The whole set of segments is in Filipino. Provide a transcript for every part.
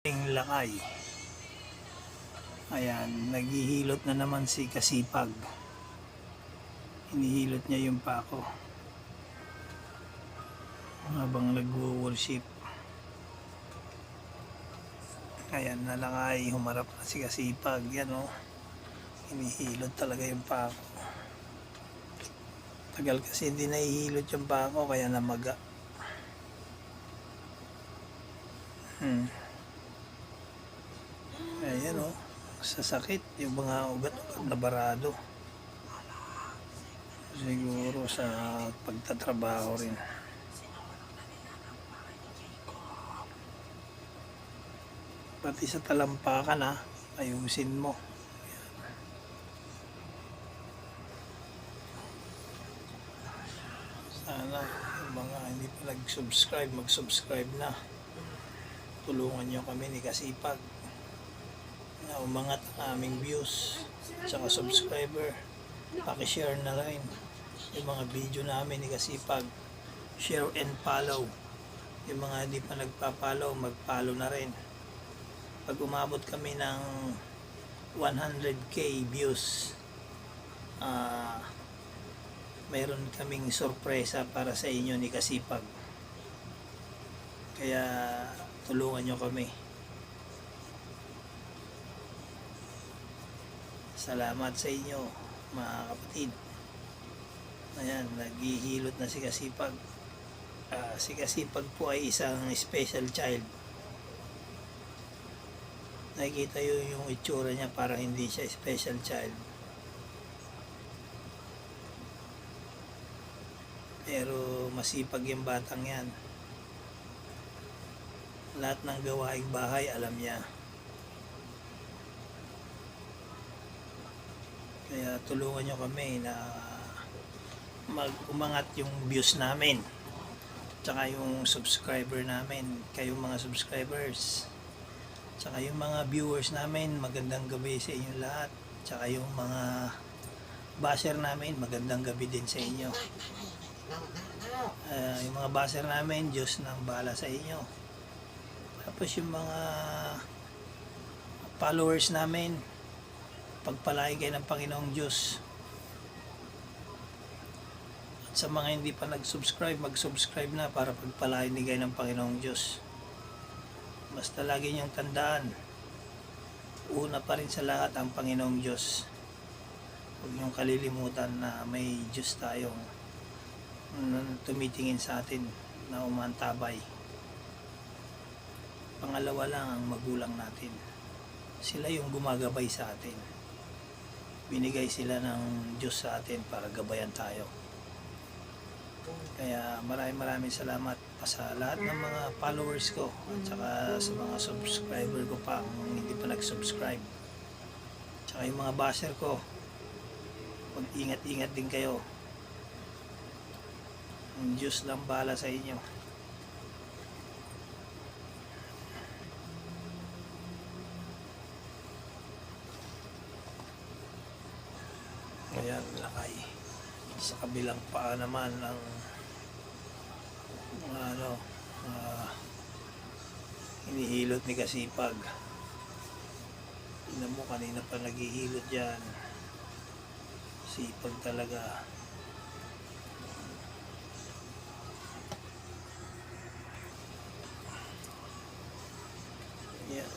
Lakay. Ayan, naghihilot na naman si Kasipag. Hinihilot niya yung pako habang nagwo-worship. Ayan, nalakay, humarap na si Kasipag. Yan o, hinihilot talaga yung pako. Tagal kasi hindi nahihilot yung pako, kaya namaga. Ayan o, sasakit yung mga ugat-ugat na barado. Siguro sa pagtatrabaho rin. Pati sa talampakan ha, ayusin mo. Sana yung mga hindi pa nag-subscribe, mag-subscribe na. Tulungan nyo kami ni Kasipag na umangat ang aming views at subscriber. Paki-share na rin yung mga video namin ni Kasipag. Share and follow. Yung mga hindi pa nagpa-follow, mag-follow na rin. Pag umabot kami ng 100k views, mayroon kaming sorpresa para sa inyo ni Kasipag. Kaya tulungan nyo kami. Salamat sa inyo mga kapatid. Ayan, naghihilot na si Kasipag. Si Kasipag po ay isang special child. Nakikita yung itsura niya, para hindi siya special child. Pero masipag yung batang yan. Lahat ng gawaing bahay alam niya. Kaya tulungan nyo kami na umangat yung views namin, tsaka yung subscriber namin. Kayong mga subscribers, tsaka yung mga viewers namin, magandang gabi sa inyo lahat. Tsaka yung mga basher namin, magandang gabi din sa inyo. Yung mga basher namin, Diyos nang bahala sa inyo. Tapos yung mga followers namin, pagpalain kayo ng Panginoong Diyos. At sa mga hindi pa nag-subscribe, mag-subscribe na para pagpalain din kayo ng Panginoong Diyos. Basta lagi niyong tandaan, una pa rin sa lahat ang Panginoong Diyos. Huwag niyong kalilimutan na may Diyos tayong tumitingin sa atin na umantabay. Pangalawa lang ang magulang natin. Sila yung gumagabay sa atin. Binigay sila ng Diyos sa atin para gabayan tayo. Kaya maraming salamat sa lahat ng mga followers ko at saka sa mga subscriber ko pa kung hindi pa nag-subscribe. Tsaka yung mga basher ko, mag-ingat-ingat din kayo. Ang Diyos lang bahala sa inyo. Ayan, lakay. Sa kabilang paa naman ang hinihilot ni Kasipag. Tingnan mo, kanina pa naghihilot yan. Sipag talaga. Ayan.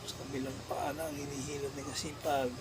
Sa kabilang paa na ang hinihilot ni Kasipag.